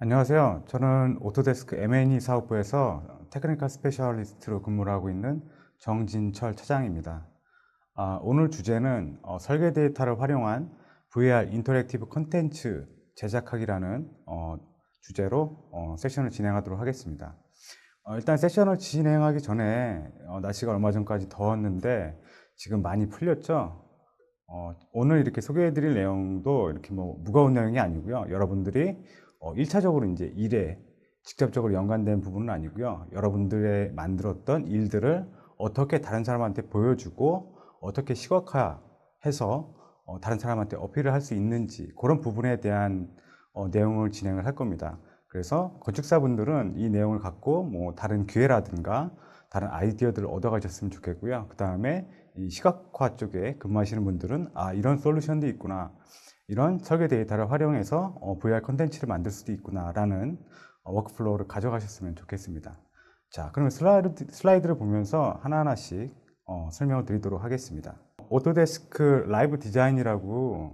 안녕하세요. 저는 오토데스크 M&E 사업부에서 테크니컬 스페셜리스트로 근무를 하고 있는 정진철 차장입니다. 오늘 주제는 설계 데이터를 활용한 VR 인터랙티브 콘텐츠 제작하기라는 주제로 세션을 진행하도록 하겠습니다. 일단 세션을 진행하기 전에 날씨가 얼마 전까지 더웠는데 지금 많이 풀렸죠? 오늘 이렇게 소개해 드릴 내용도 이렇게 뭐 무거운 내용이 아니고요. 여러분들이 1차적으로 이제 일에 직접적으로 연관된 부분은 아니고요. 여러분들의 만들었던 일들을 어떻게 다른 사람한테 보여주고 어떻게 시각화해서 다른 사람한테 어필을 할 수 있는지 그런 부분에 대한 내용을 진행을 할 겁니다. 그래서 건축사분들은 이 내용을 갖고 뭐 다른 기회라든가 다른 아이디어들을 얻어가셨으면 좋겠고요. 그 다음에 이 시각화 쪽에 근무하시는 분들은 이런 솔루션도 있구나, 이런 설계 데이터를 활용해서 VR 컨텐츠를 만들 수도 있구나 라는 워크플로우를 가져가셨으면 좋겠습니다. 자, 그러면 슬라이드를 보면서 하나하나씩 설명을 드리도록 하겠습니다. 오토데스크 라이브 디자인이라고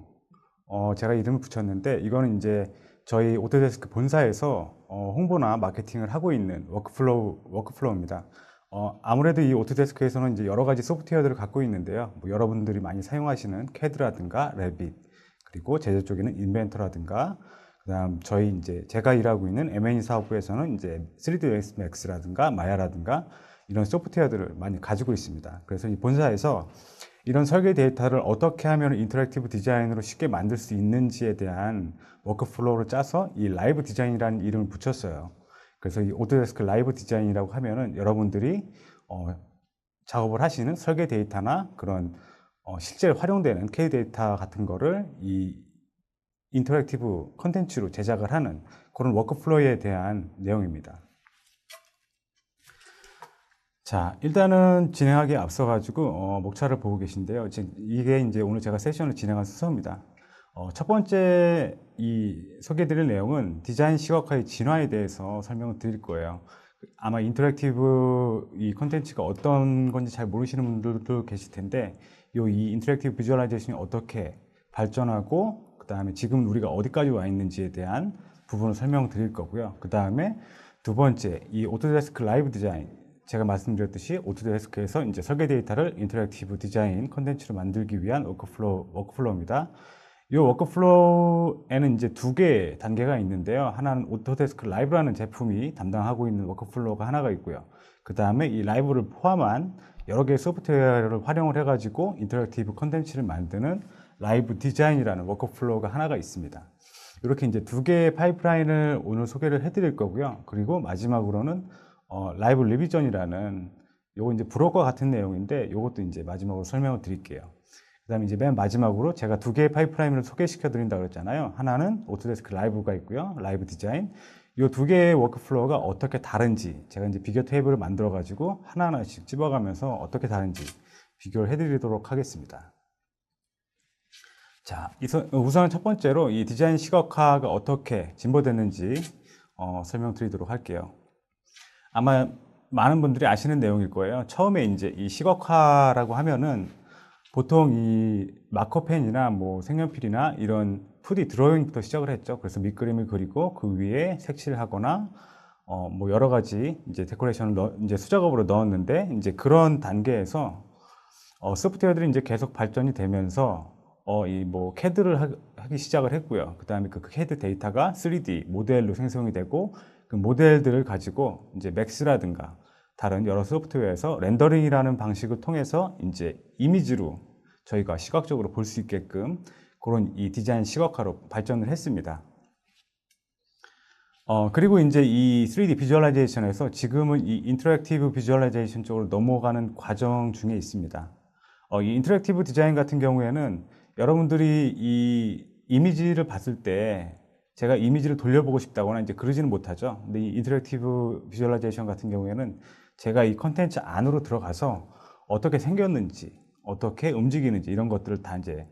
제가 이름을 붙였는데, 이거는 이제 저희 오토데스크 본사에서 홍보나 마케팅을 하고 있는 워크플로우입니다. 아무래도 이 오토데스크에서는 이제 여러 가지 소프트웨어들을 갖고 있는데요. 뭐 여러분들이 많이 사용하시는 CAD라든가 레빗, 그리고 제조 쪽에는 인벤터라든가, 그다음 저희 이제 제가 일하고 있는 M&E 사업부에서는 이제 3ds max라든가 마야라든가 이런 소프트웨어들을 많이 가지고 있습니다. 그래서 이 본사에서 이런 설계 데이터를 어떻게 하면 인터랙티브 디자인으로 쉽게 만들 수 있는지에 대한 워크플로우를 짜서 이 라이브 디자인이라는 이름을 붙였어요. 그래서 이 오토데스크 라이브 디자인이라고 하면은 여러분들이 작업을 하시는 설계 데이터나 그런 실제 활용되는 K 데이터 같은 거를 이 인터랙티브 컨텐츠로 제작을 하는 그런 워크플로우에 대한 내용입니다. 자, 일단은 진행하기에 앞서가지고 목차를 보고 계신데요. 지금 이게 이제 오늘 제가 세션을 진행한 순서입니다. 첫 번째 이 소개드릴 내용은 디자인 시각화의 진화에 대해서 설명을 드릴 거예요. 아마 인터랙티브 이 컨텐츠가 어떤 건지 잘 모르시는 분들도 계실 텐데, 이 인터랙티브 비주얼라이제이션이 어떻게 발전하고 그 다음에 지금 우리가 어디까지 와 있는지에 대한 부분을 설명을 드릴 거고요. 그 다음에 두 번째, 이 오토데스크 라이브 디자인, 제가 말씀드렸듯이 오토데스크에서 이제 설계 데이터를 인터랙티브 디자인 컨텐츠로 만들기 위한 워크플로우입니다. 이 워크플로우에는 이제 두 개의 단계가 있는데요. 하나는 오토데스크 라이브라는 제품이 담당하고 있는 워크플로우가 하나가 있고요. 그 다음에 이 라이브를 포함한 여러 개의 소프트웨어를 활용을 해가지고 인터랙티브 컨텐츠를 만드는 라이브 디자인이라는 워크플로우가 하나가 있습니다. 이렇게 이제 두 개의 파이프라인을 오늘 소개를 해드릴 거고요. 그리고 마지막으로는 라이브 리비전이라는 요거 이제 브로커 같은 내용인데 요것도 이제 마지막으로 설명을 드릴게요. 그 다음에 이제 맨 마지막으로 제가 두 개의 파이프라인을 소개시켜 드린다고 그랬잖아요. 하나는 오토데스크 라이브가 있고요. 라이브 디자인. 이 두 개의 워크플로우가 어떻게 다른지 제가 이제 비교 테이블을 만들어 가지고 하나하나씩 집어가면서 어떻게 다른지 비교를 해 드리도록 하겠습니다. 자, 우선 첫 번째로 이 디자인 시각화가 어떻게 진보됐는지 설명드리도록 할게요. 아마 많은 분들이 아시는 내용일 거예요. 처음에 이제 이 시각화라고 하면은 보통 이 마커펜이나 뭐 색연필이나 이런 2D 드로잉부터 시작을 했죠. 그래서 밑그림을 그리고 그 위에 색칠을 하거나 뭐 여러 가지 이제 데코레이션을 이제 수작업으로 넣었는데, 이제 그런 단계에서 소프트웨어들이 이제 계속 발전이 되면서 이 뭐 CAD를 하기 시작을 했고요. 그 다음에 그 CAD 데이터가 3D 모델로 생성이 되고, 그 모델들을 가지고 이제 맥스라든가 다른 여러 소프트웨어에서 렌더링이라는 방식을 통해서 이제 이미지로 저희가 시각적으로 볼 수 있게끔 그런 이 디자인 시각화로 발전을 했습니다. 그리고 이제 이 3D 비주얼라이제이션에서 지금은 이 인터랙티브 비주얼라이제이션 쪽으로 넘어가는 과정 중에 있습니다. 이 인터랙티브 디자인 같은 경우에는 여러분들이 이 이미지를 봤을 때 제가 이미지를 돌려보고 싶다거나 이제 그러지는 못하죠. 근데 이 인터랙티브 비주얼라이제이션 같은 경우에는 제가 이 컨텐츠 안으로 들어가서 어떻게 생겼는지, 어떻게 움직이는지 이런 것들을 다 이제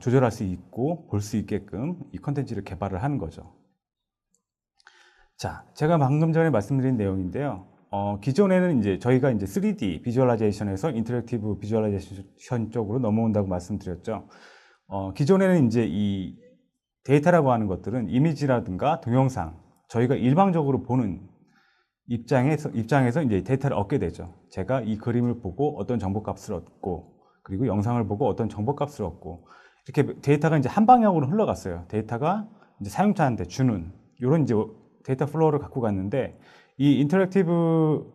조절할 수 있고 볼 수 있게끔 이 컨텐츠를 개발을 하는 거죠. 자, 제가 방금 전에 말씀드린 내용인데요. 기존에는 이제 저희가 이제 3D 비주얼라이제이션에서 인터랙티브 비주얼라이제이션 쪽으로 넘어온다고 말씀드렸죠. 기존에는 이제 이 데이터라고 하는 것들은 이미지라든가 동영상, 저희가 일방적으로 보는 입장에서 이제 데이터를 얻게 되죠. 제가 이 그림을 보고 어떤 정보값을 얻고, 그리고 영상을 보고 어떤 정보값을 얻고, 이렇게 데이터가 이제 한 방향으로 흘러갔어요. 데이터가 이제 사용자한테 주는 이런 이제 데이터 플로우를 갖고 갔는데, 이 인터랙티브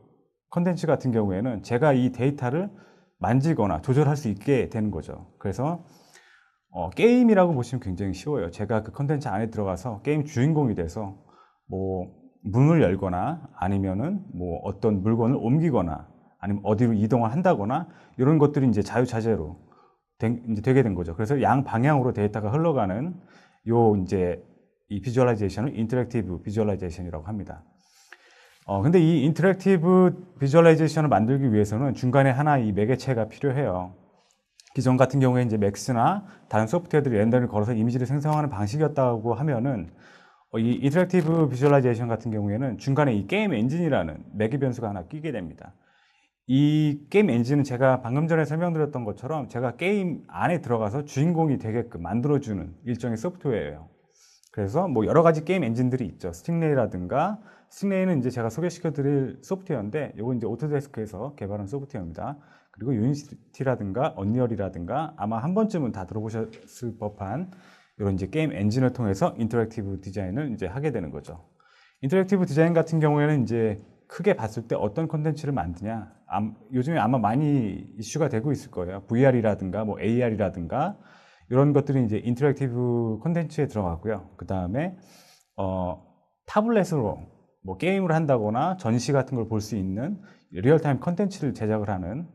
컨텐츠 같은 경우에는 제가 이 데이터를 만지거나 조절할 수 있게 되는 거죠. 그래서 게임이라고 보시면 굉장히 쉬워요. 제가 그 컨텐츠 안에 들어가서 게임 주인공이 돼서 뭐 문을 열거나 아니면은 뭐 어떤 물건을 옮기거나 아니면 어디로 이동을 한다거나 이런 것들이 이제 자유자재로 이제 되게 된 거죠. 그래서 양 방향으로 데이터가 흘러가는 요 이제 이 비주얼라이제이션을 인터랙티브 비주얼라이제이션이라고 합니다. 근데 이 인터랙티브 비주얼라이제이션을 만들기 위해서는 중간에 하나 이 매개체가 필요해요. 기존 같은 경우에 이제 맥스나 다른 소프트웨어들이 렌더링을 걸어서 이미지를 생성하는 방식이었다고 하면은 이 인터랙티브 비주얼라이제이션 같은 경우에는 중간에 이 게임 엔진이라는 매개 변수가 하나 끼게 됩니다. 이 게임 엔진은 제가 방금 전에 설명드렸던 것처럼 제가 게임 안에 들어가서 주인공이 되게끔 만들어주는 일종의 소프트웨어예요. 그래서 뭐 여러 가지 게임 엔진들이 있죠. 스팅레이라든가, 스팅레이는 이제 제가 소개시켜 드릴 소프트웨어인데, 이건 이제 오토데스크에서 개발한 소프트웨어입니다. 그리고 유니티라든가 언리얼이라든가 아마 한 번쯤은 다 들어보셨을 법한 이런 이제 게임 엔진을 통해서 인터랙티브 디자인을 이제 하게 되는 거죠. 인터랙티브 디자인 같은 경우에는 이제 크게 봤을 때 어떤 콘텐츠를 만드냐, 요즘에 아마 많이 이슈가 되고 있을 거예요. VR이라든가 뭐 AR이라든가 이런 것들이 이제 인터랙티브 콘텐츠에 들어가고요. 그 다음에 타블렛으로 뭐 게임을 한다거나 전시 같은 걸 볼 수 있는 리얼타임 콘텐츠를 제작을 하는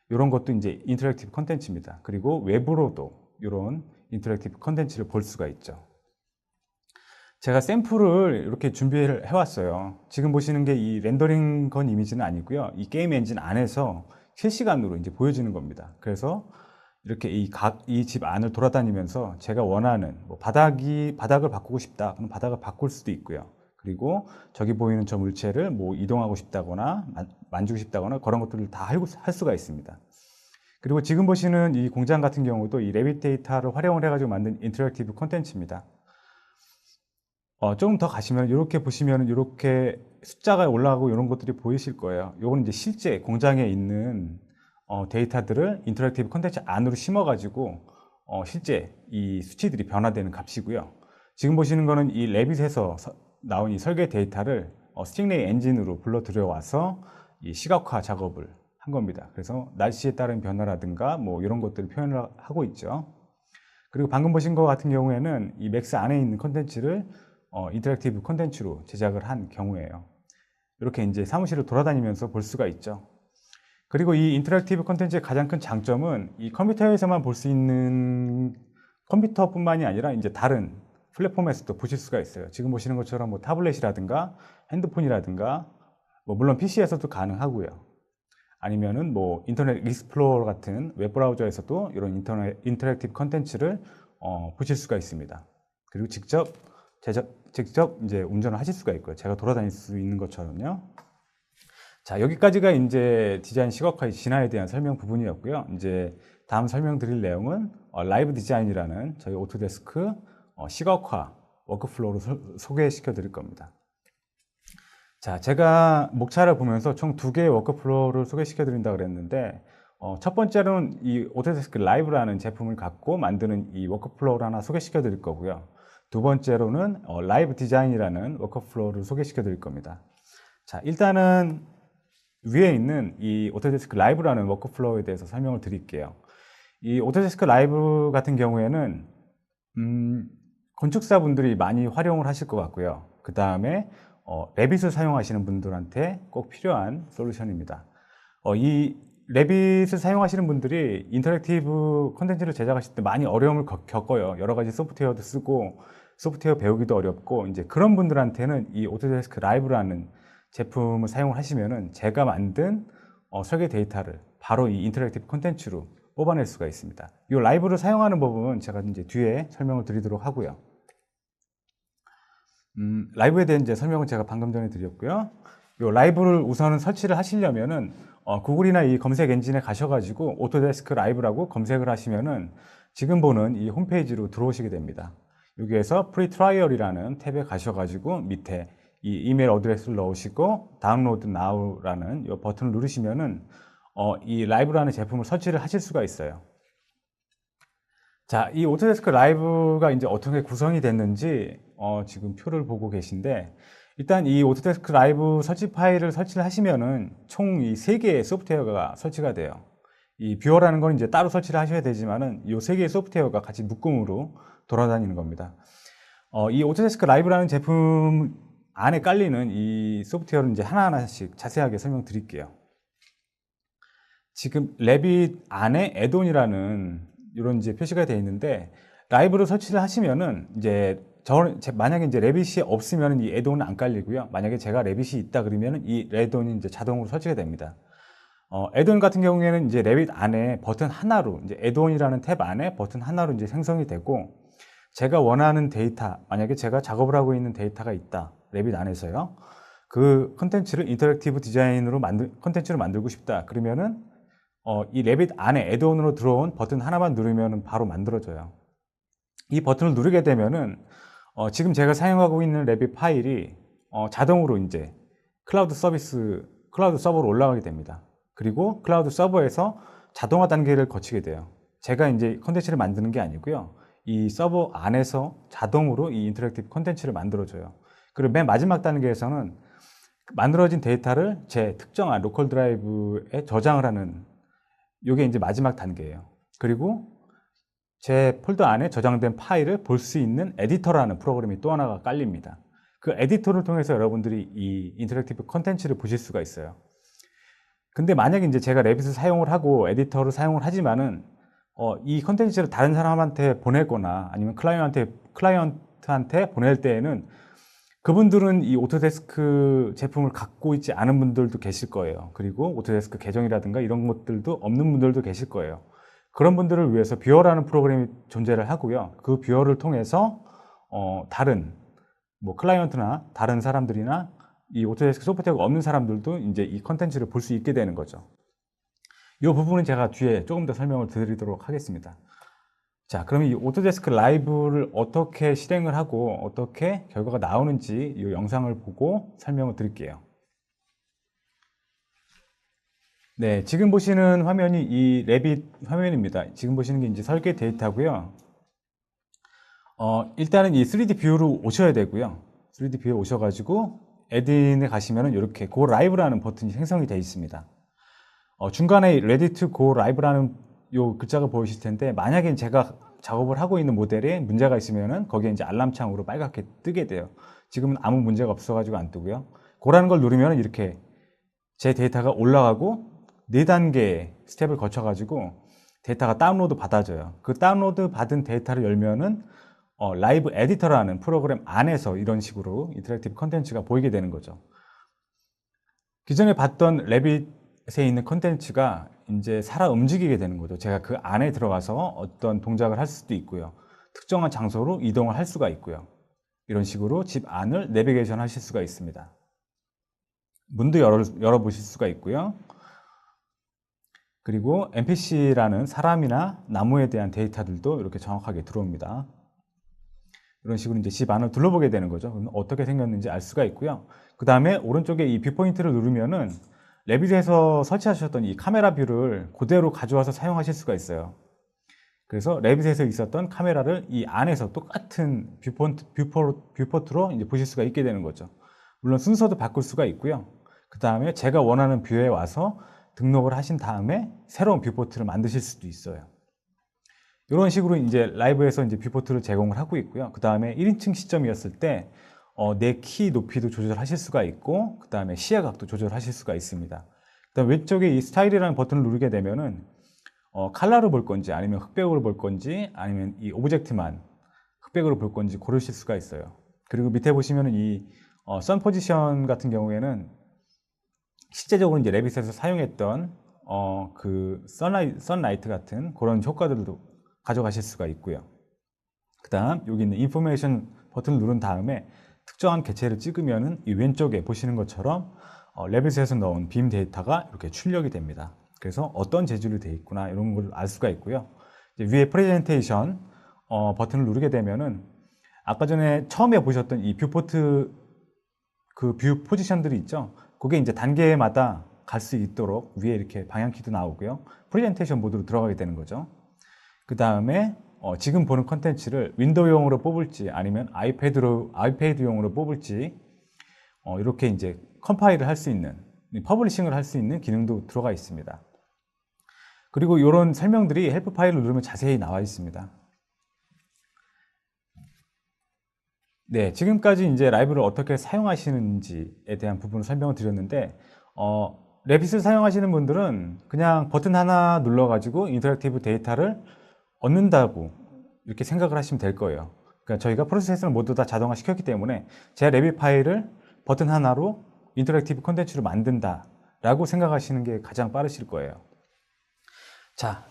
이런 것도 이제 인터랙티브 콘텐츠입니다. 그리고 외부로도 이런 인터랙티브 콘텐츠를 볼 수가 있죠. 제가 샘플을 이렇게 준비를 해왔어요. 지금 보시는 게 이 렌더링 건 이미지는 아니고요. 이 게임 엔진 안에서 실시간으로 이제 보여지는 겁니다. 그래서 이렇게 이 집 안을 돌아다니면서 제가 원하는 뭐 바닥을 바꾸고 싶다. 그럼 바닥을 바꿀 수도 있고요. 그리고 저기 보이는 저 물체를 뭐 이동하고 싶다거나 만지고 싶다거나 그런 것들을 다 할 수가 있습니다. 그리고 지금 보시는 이 공장 같은 경우도 이 레빗 데이터를 활용을 해가지고 만든 인터랙티브 콘텐츠입니다. 조금 더 가시면 이렇게 보시면 이렇게 숫자가 올라가고 이런 것들이 보이실 거예요. 이건 이제 실제 공장에 있는 데이터들을 인터랙티브 콘텐츠 안으로 심어가지고 실제 이 수치들이 변화되는 값이고요. 지금 보시는 거는 이 레빗에서 나온 이 설계 데이터를 스팅레이 엔진으로 불러 들여와서 이 시각화 작업을 한 겁니다. 그래서 날씨에 따른 변화라든가 뭐 이런 것들을 표현을 하고 있죠. 그리고 방금 보신 것 같은 경우에는 이 맥스 안에 있는 콘텐츠를 인터랙티브 콘텐츠로 제작을 한 경우예요. 이렇게 이제 사무실을 돌아다니면서 볼 수가 있죠. 그리고 이 인터랙티브 콘텐츠의 가장 큰 장점은 이 컴퓨터에서만 볼 수 있는, 컴퓨터뿐만이 아니라 이제 다른 플랫폼에서도 보실 수가 있어요. 지금 보시는 것처럼 뭐 타블렛이라든가 핸드폰이라든가 뭐 물론 PC에서도 가능하고요. 아니면은 뭐 인터넷 익스플로러 같은 웹브라우저에서도 이런 인터랙티브 콘텐츠를 보실 수가 있습니다. 그리고 직접 이제 운전을 하실 수가 있고요. 제가 돌아다닐 수 있는 것처럼요. 자, 여기까지가 이제 디자인 시각화의 진화에 대한 설명 부분이었고요. 이제 다음 설명드릴 내용은 라이브 디자인이라는 저희 오토데스크 시각화 워크플로우를 소개시켜 드릴 겁니다. 자, 제가 목차를 보면서 총 2개의 워크플로우를 소개시켜 드린다고 그랬는데, 첫 번째로는 이 오토데스크 라이브라는 제품을 갖고 만드는 이 워크플로우를 하나 소개시켜 드릴 거고요. 두 번째로는 라이브 디자인이라는 워크플로우를 소개시켜 드릴 겁니다. 자, 일단은 위에 있는 이 오토데스크 라이브라는 워크플로우에 대해서 설명을 드릴게요. 이 오토데스크 라이브 같은 경우에는 건축사분들이 많이 활용을 하실 것 같고요. 그 다음에 레빗을 사용하시는 분들한테 꼭 필요한 솔루션입니다. 이 레빗을 사용하시는 분들이 인터랙티브 콘텐츠를 제작하실 때 많이 어려움을 겪어요. 여러 가지 소프트웨어도 쓰고 소프트웨어 배우기도 어렵고, 이제 그런 분들한테는 이 오토데스크 라이브라는 제품을 사용을 하시면은 제가 만든 설계 데이터를 바로 이 인터랙티브 콘텐츠로 뽑아낼 수가 있습니다. 이 라이브를 사용하는 법은 제가 이제 뒤에 설명을 드리도록 하고요. 라이브에 대한 이제 설명은 제가 방금 전에 드렸고요. 이 라이브를 우선은 설치를 하시려면은 구글이나 이 검색 엔진에 가셔가지고 오토데스크 라이브라고 검색을 하시면은 지금 보는 이 홈페이지로 들어오시게 됩니다. 여기에서 프리 트라이얼이라는 탭에 가셔가지고 밑에 이 이메일 어드레스를 넣으시고 다운로드 now라는 이 버튼을 누르시면은 이 라이브라는 제품을 설치를 하실 수가 있어요. 자, 이 오토데스크 라이브가 이제 어떻게 구성이 됐는지 지금 표를 보고 계신데, 일단 이 오토데스크 라이브 설치 파일을 설치를 하시면은 총 이 3개의 소프트웨어가 설치가 돼요. 이 뷰어라는 건 이제 따로 설치를 하셔야 되지만은 이 3개의 소프트웨어가 같이 묶음으로 돌아다니는 겁니다. 이 오토데스크 라이브라는 제품 안에 깔리는 이 소프트웨어를 이제 하나하나씩 자세하게 설명드릴게요. 지금 레빗 안에 애돈이라는 이런 이제 표시가 되어 있는데, 라이브로 설치를 하시면은 이제 만약에 이제 레빗이 없으면 이 애돈은 안 깔리고요. 만약에 제가 레빗이 있다 그러면은 이 애돈이 이제 자동으로 설치가 됩니다. 애돈 같은 경우에는 이제 레빗 안에 버튼 하나로, 이제 애돈이라는 탭 안에 버튼 하나로 이제 생성이 되고, 제가 원하는 데이터, 만약에 제가 작업을 하고 있는 데이터가 있다, 레빗 안에서요. 그 컨텐츠를 인터랙티브 디자인으로 컨텐츠를 만들고 싶다 그러면은 이 레빗 안에 애드온으로 들어온 버튼 하나만 누르면 바로 만들어져요. 이 버튼을 누르게 되면은 지금 제가 사용하고 있는 레빗 파일이 자동으로 이제 클라우드 서버로 올라가게 됩니다. 그리고 클라우드 서버에서 자동화 단계를 거치게 돼요. 제가 이제 컨텐츠를 만드는 게 아니고요. 이 서버 안에서 자동으로 이 인터랙티브 컨텐츠를 만들어줘요. 그리고 맨 마지막 단계에서는 만들어진 데이터를 제 특정한 로컬 드라이브에 저장을 하는, 이게 이제 마지막 단계예요. 그리고 제 폴더 안에 저장된 파일을 볼 수 있는 에디터라는 프로그램이 또 하나가 깔립니다. 그 에디터를 통해서 여러분들이 이 인터랙티브 컨텐츠를 보실 수가 있어요. 근데 만약에 이제 제가 레빗을 사용을 하고 에디터를 사용을 하지만은 이 컨텐츠를 다른 사람한테 보내거나 아니면 클라이언트한테 보낼 때에는 그분들은 이 오토데스크 제품을 갖고 있지 않은 분들도 계실 거예요. 그리고 오토데스크 계정이라든가 이런 것들도 없는 분들도 계실 거예요. 그런 분들을 위해서 뷰어라는 프로그램이 존재를 하고요. 그 뷰어를 통해서 다른 뭐 클라이언트나 다른 사람들이나 이 오토데스크 소프트웨어가 없는 사람들도 이제 이 컨텐츠를 볼 수 있게 되는 거죠. 이 부분은 제가 뒤에 조금 더 설명을 드리도록 하겠습니다. 자, 그럼 이 오토데스크 라이브를 어떻게 실행을 하고 어떻게 결과가 나오는지 이 영상을 보고 설명을 드릴게요. 네, 지금 보시는 화면이 이 레빗 화면입니다. 지금 보시는 게 이제 설계 데이터고요. 일단은 이 3D 뷰로 오셔야 되고요. 3D 뷰에 오셔가지고 에딘에 가시면은 이렇게 Go Live라는 버튼이 생성이 되어 있습니다. 중간에 Ready to Go Live라는 요 글자가 보이실 텐데, 만약에 제가 작업을 하고 있는 모델에 문제가 있으면은 거기에 이제 알람창으로 빨갛게 뜨게 돼요. 지금은 아무 문제가 없어가지고 안 뜨고요. 고라는 걸 누르면 이렇게 제 데이터가 올라가고 4단계 스텝을 거쳐가지고 데이터가 다운로드 받아져요. 그 다운로드 받은 데이터를 열면은 라이브 에디터라는 프로그램 안에서 이런 식으로 인터랙티브 컨텐츠가 보이게 되는 거죠. 기존에 봤던 레빗에 있는 컨텐츠가 이제 살아 움직이게 되는 거죠. 제가 그 안에 들어가서 어떤 동작을 할 수도 있고요. 특정한 장소로 이동을 할 수가 있고요. 이런 식으로 집 안을 내비게이션 하실 수가 있습니다. 문도 열어보실 수가 있고요. 그리고 NPC라는 사람이나 나무에 대한 데이터들도 이렇게 정확하게 들어옵니다. 이런 식으로 이제 집 안을 둘러보게 되는 거죠. 그럼 어떻게 생겼는지 알 수가 있고요. 그 다음에 오른쪽에 이 뷰포인트를 누르면은 레빗에서 설치하셨던 이 카메라 뷰를 그대로 가져와서 사용하실 수가 있어요. 그래서 레빗에서 있었던 카메라를 이 안에서 똑같은 뷰포트로 이제 보실 수가 있게 되는 거죠. 물론 순서도 바꿀 수가 있고요. 그 다음에 제가 원하는 뷰에 와서 등록을 하신 다음에 새로운 뷰포트를 만드실 수도 있어요. 이런 식으로 이제 라이브에서 이제 뷰포트를 제공을 하고 있고요. 그 다음에 1인칭 시점이었을 때 내 키 높이도 조절하실 수가 있고, 그 다음에 시야각도 조절하실 수가 있습니다. 그 다음 왼쪽에 이 스타일이라는 버튼을 누르게 되면은 컬러를 볼 건지 아니면 흑백으로 볼 건지 아니면 이 오브젝트만 흑백으로 볼 건지 고르실 수가 있어요. 그리고 밑에 보시면은 이 선 포지션 같은 경우에는 실제적으로 이제 레빗에서 사용했던 그 선라이트 같은 그런 효과들도 가져가실 수가 있고요. 그 다음 여기 있는 인포메이션 버튼을 누른 다음에 특정한 개체를 찍으면은 이 왼쪽에 보시는 것처럼 레빗에서 넣은 빔 데이터가 이렇게 출력이 됩니다. 그래서 어떤 재질로 되어 있구나 이런 걸 알 수가 있고요. 이제 위에 프레젠테이션 버튼을 누르게 되면은 아까 전에 처음에 보셨던 이 뷰포트 그 뷰 포지션들이 있죠. 그게 이제 단계마다 갈 수 있도록 위에 이렇게 방향키도 나오고요. 프레젠테이션 모드로 들어가게 되는 거죠. 그 다음에 지금 보는 컨텐츠를 윈도우용으로 뽑을지 아니면 아이패드용으로 뽑을지 이렇게 이제 컴파일을 할 수 있는, 퍼블리싱을 할 수 있는 기능도 들어가 있습니다. 그리고 이런 설명들이 헬프 파일을 누르면 자세히 나와 있습니다. 네, 지금까지 이제 라이브를 어떻게 사용하시는지에 대한 부분을 설명을 드렸는데, 레빗을 사용하시는 분들은 그냥 버튼 하나 눌러가지고 인터랙티브 데이터를 얻는다고 이렇게 생각을 하시면 될 거예요. 그러니까 저희가 프로세스를 모두 다 자동화 시켰기 때문에 제 레빗 파일을 버튼 하나로 인터랙티브 콘텐츠로 만든다라고 생각하시는 게 가장 빠르실 거예요. 자,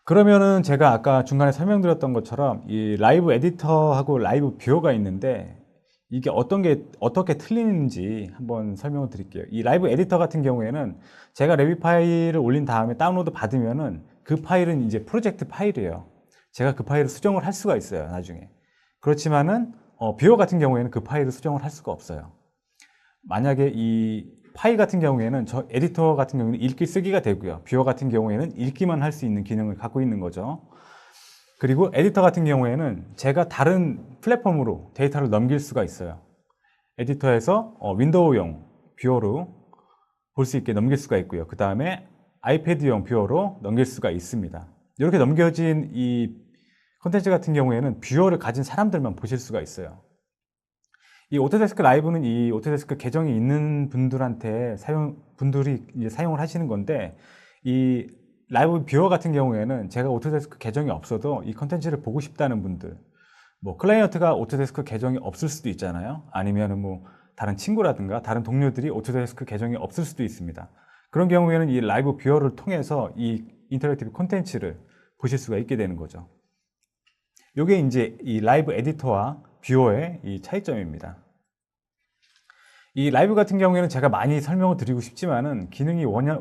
그러면은 제가 아까 중간에 설명드렸던 것처럼 이 라이브 에디터하고 라이브 뷰어가 있는데 이게 어떻게 틀리는지 한번 설명을 드릴게요. 이 라이브 에디터 같은 경우에는 제가 레빗 파일을 올린 다음에 다운로드 받으면은 그 파일은 이제 프로젝트 파일이에요. 제가 그 파일을 수정을 할 수가 있어요, 나중에. 그렇지만은 뷰어 같은 경우에는 그 파일을 수정을 할 수가 없어요. 만약에 이 파일 같은 경우에는 저 에디터 같은 경우에는 읽기 쓰기가 되고요. 뷰어 같은 경우에는 읽기만 할 수 있는 기능을 갖고 있는 거죠. 그리고 에디터 같은 경우에는 제가 다른 플랫폼으로 데이터를 넘길 수가 있어요. 에디터에서 윈도우용 뷰어로 볼 수 있게 넘길 수가 있고요. 그 다음에 아이패드용 뷰어로 넘길 수가 있습니다. 이렇게 넘겨진 이 콘텐츠 같은 경우에는 뷰어를 가진 사람들만 보실 수가 있어요. 이 오토데스크 라이브는 이 오토데스크 계정이 있는 분들한테 분들이 이제 사용을 하시는 건데, 이 라이브 뷰어 같은 경우에는 제가 오토데스크 계정이 없어도 이 컨텐츠를 보고 싶다는 분들, 뭐 클라이언트가 오토데스크 계정이 없을 수도 있잖아요. 아니면은 뭐 다른 친구라든가 다른 동료들이 오토데스크 계정이 없을 수도 있습니다. 그런 경우에는 이 라이브 뷰어를 통해서 이 인터랙티브 콘텐츠를 보실 수가 있게 되는 거죠. 이게 이제 이 라이브 에디터와 뷰어의 이 차이점입니다. 이 라이브 같은 경우에는 제가 많이 설명을 드리고 싶지만은 기능이 워낙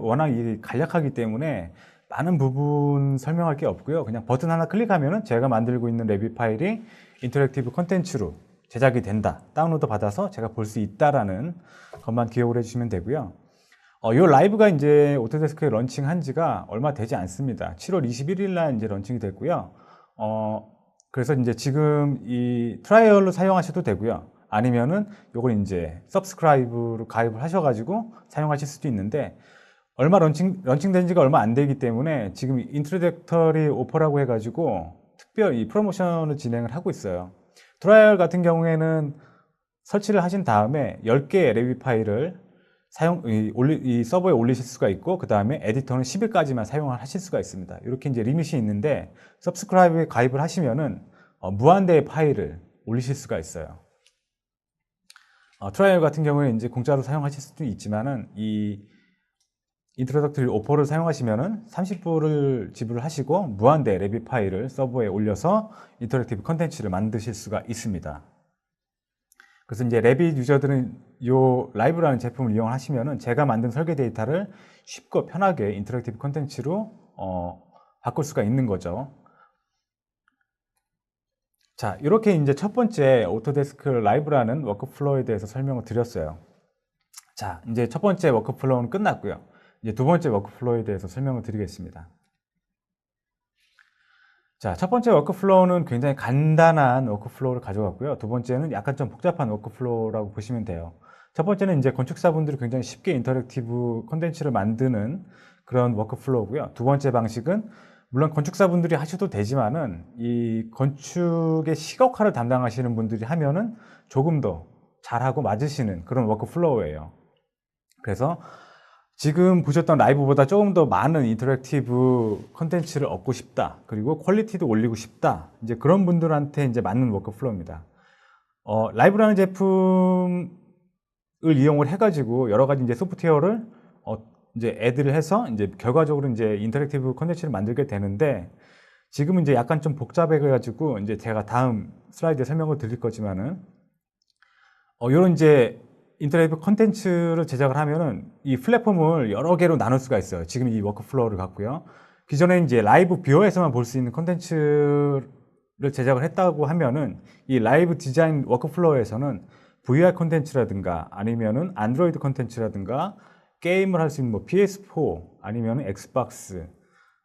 간략하기 때문에 많은 부분 설명할 게 없고요. 그냥 버튼 하나 클릭하면은 제가 만들고 있는 레빗 파일이 인터랙티브 콘텐츠로 제작이 된다. 다운로드 받아서 제가 볼 수 있다라는 것만 기억을 해주시면 되고요. 이 라이브가 이제 오토데스크에 런칭한 지가 얼마 되지 않습니다. 7월 21일 날 이제 런칭이 됐고요. 그래서 이제 지금 이 트라이얼로 사용하셔도 되고요. 아니면은 요걸 이제 서브스크라이브로 가입을 하셔가지고 사용하실 수도 있는데, 런칭된 지가 얼마 안 되기 때문에 지금 인트로덕터리 오퍼라고 해가지고 특별히 프로모션을 진행을 하고 있어요. 트라이얼 같은 경우에는 설치를 하신 다음에 10개의 레빗 파일을 이 서버에 올리실 수가 있고, 그 다음에 에디터는 10일까지만 사용을 하실 수가 있습니다. 이렇게 이제 리밋이 있는데, 서브스크라이브에 가입을 하시면은 무한대의 파일을 올리실 수가 있어요. 트라이얼 같은 경우에 이제 공짜로 사용하실 수도 있지만은 이 인트로덕터리 오퍼를 사용하시면은 30불을 지불하시고 무한대 레빗 파일을 서버에 올려서 인터랙티브 컨텐츠를 만드실 수가 있습니다. 그래서 이제 레빗 유저들은 이 라이브라는 제품을 이용하시면은 제가 만든 설계 데이터를 쉽고 편하게 인터랙티브 컨텐츠로 바꿀 수가 있는 거죠. 자, 이렇게 이제 첫 번째 오토데스크 라이브라는 워크플로우에 대해서 설명을 드렸어요. 자, 이제 첫 번째 워크플로우는 끝났고요. 이제 두 번째 워크플로우에 대해서 설명을 드리겠습니다. 자, 첫 번째 워크플로우는 굉장히 간단한 워크플로우를 가져갔고요. 두 번째는 약간 좀 복잡한 워크플로우라고 보시면 돼요. 첫 번째는 이제 건축사분들이 굉장히 쉽게 인터랙티브 콘텐츠를 만드는 그런 워크플로우고요. 두 번째 방식은 물론 건축사분들이 하셔도 되지만은 이 건축의 시각화를 담당하시는 분들이 하면은 조금 더 잘하고 맞으시는 그런 워크플로우예요. 그래서 지금 보셨던 라이브보다 조금 더 많은 인터랙티브 컨텐츠를 얻고 싶다, 그리고 퀄리티도 올리고 싶다, 이제 그런 분들한테 이제 맞는 워크플로우입니다. 라이브라는 제품을 이용을 해가지고 여러 가지 이제 소프트웨어를 이제 애드를 해서 이제 결과적으로 이제 인터랙티브 컨텐츠를 만들게 되는데, 지금은 이제 약간 좀 복잡해가지고 이제 제가 다음 슬라이드에 설명을 드릴 거지만은 이런 이제 인터랙티브 컨텐츠를 제작을 하면은 이 플랫폼을 여러 개로 나눌 수가 있어요. 지금 이 워크플로우를 갖고요. 기존에 이제 라이브 뷰어에서만 볼 수 있는 컨텐츠를 제작을 했다고 하면은 이 라이브 디자인 워크플로우에서는 VR 콘텐츠라든가 아니면은 안드로이드 콘텐츠라든가 게임을 할 수 있는 뭐 PS4 아니면은 엑스박스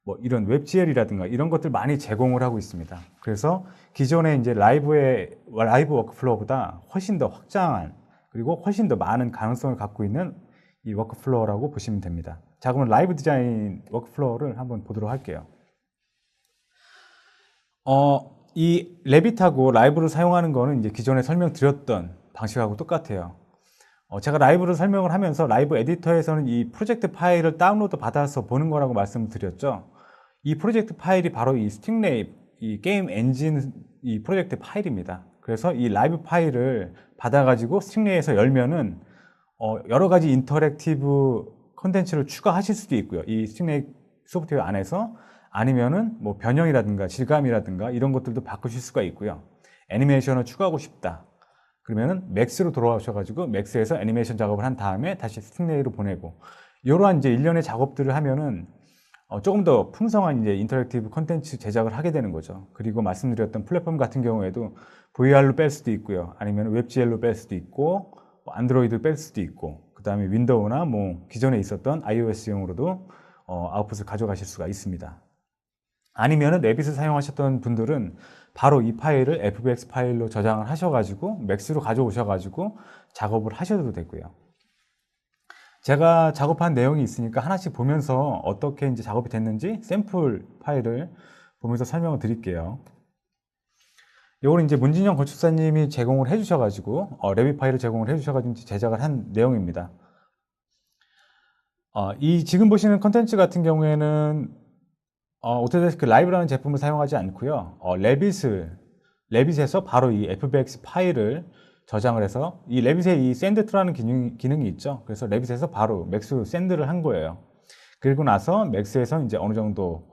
뭐 이런 웹GL이라든가 이런 것들 많이 제공을 하고 있습니다. 그래서 기존의 이제 라이브 워크플로우보다 훨씬 더 확장한 그리고 훨씬 더 많은 가능성을 갖고 있는 이 워크플로우라고 보시면 됩니다. 자, 그럼 라이브 디자인 워크플로우를 한번 보도록 할게요. 이 레빗하고 라이브를 사용하는 거는 이제 기존에 설명드렸던 방식하고 똑같아요. 제가 라이브를 설명을 하면서 라이브 에디터에서는 이 프로젝트 파일을 다운로드 받아서 보는 거라고 말씀드렸죠. 이 프로젝트 파일이 바로 이 스팅레이, 이 게임 엔진 이 프로젝트 파일입니다. 그래서 이 라이브 파일을 받아가지고 스팅레이에서 열면은 여러 가지 인터랙티브 콘텐츠를 추가하실 수도 있고요. 이 스팅레이 소프트웨어 안에서 아니면은 뭐 변형이라든가 질감이라든가 이런 것들도 바꾸실 수가 있고요. 애니메이션을 추가하고 싶다. 그러면은 맥스로 돌아오셔가지고 맥스에서 애니메이션 작업을 한 다음에 다시 스팅레이로 보내고 이러한 이제 일련의 작업들을 하면은 조금 더 풍성한 이제 인터랙티브 콘텐츠 제작을 하게 되는 거죠. 그리고 말씀드렸던 플랫폼 같은 경우에도 VR로 뺄 수도 있고요. 아니면 웹GL로 뺄 수도 있고 안드로이드 뺄 수도 있고 그 다음에 윈도우나 뭐 기존에 있었던 iOS용으로도 아웃풋을 가져가실 수가 있습니다. 아니면은 레빗을 사용하셨던 분들은 바로 이 파일을 FBX 파일로 저장을 하셔가지고 맥스로 가져오셔가지고 작업을 하셔도 되고요. 제가 작업한 내용이 있으니까 하나씩 보면서 어떻게 이제 작업이 됐는지 샘플 파일을 보면서 설명을 드릴게요. 이거는 이제 문진영 건축사님이 제공을 해주셔가지고 레빗 파일을 제공을 해주셔가지고 제작을 한 내용입니다. 이 지금 보시는 컨텐츠 같은 경우에는 오토데스크 라이브라는 제품을 사용하지 않고요. 레빗에서 바로 이 FBX 파일을 저장을 해서 이 레빗에 이 샌드트라는 기능이 있죠. 그래서 레빗에서 바로 맥스로 샌드를 한 거예요. 그리고 나서 맥스에서 이제 어느 정도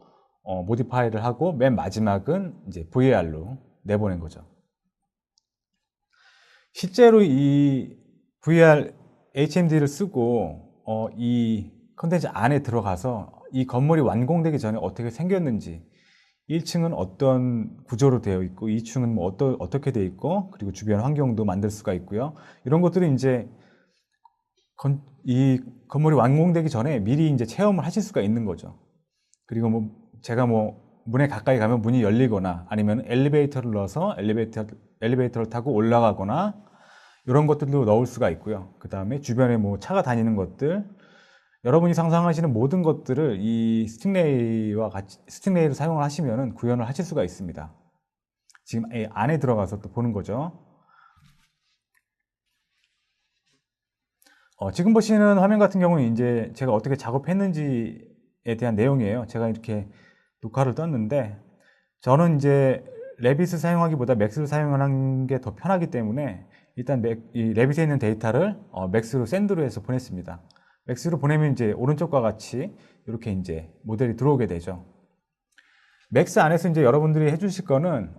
모디파이를 하고 맨 마지막은 이제 VR로 내보낸 거죠. 실제로 이 VR HMD를 쓰고 이 컨텐츠 안에 들어가서 이 건물이 완공되기 전에 어떻게 생겼는지 1층은 어떤 구조로 되어 있고 2층은 뭐 어떻게 되어 있고 그리고 주변 환경도 만들 수가 있고요. 이런 것들은 이제 이 건물이 완공되기 전에 미리 이제 체험을 하실 수가 있는 거죠. 그리고 뭐 제가 뭐 문에 가까이 가면 문이 열리거나 아니면 엘리베이터를 넣어서 엘리베이터를 타고 올라가거나 이런 것들도 넣을 수가 있고요. 그 다음에 주변에 뭐 차가 다니는 것들 여러분이 상상하시는 모든 것들을 이 스팅레이를 사용을 하시면 구현을 하실 수가 있습니다. 지금 안에 들어가서 또 보는 거죠. 지금 보시는 화면 같은 경우는 이제 제가 어떻게 작업했는지에 대한 내용이에요. 제가 이렇게 녹화를 떴는데 저는 이제 레빗을 사용하기보다 맥스를 사용하는 게 더 편하기 때문에 일단 이 레빗에 있는 데이터를 맥스로 샌드로 해서 보냈습니다. 맥스로 보내면 이제 오른쪽과 같이 이렇게 이제 모델이 들어오게 되죠. 맥스 안에서 이제 여러분들이 해주실 거는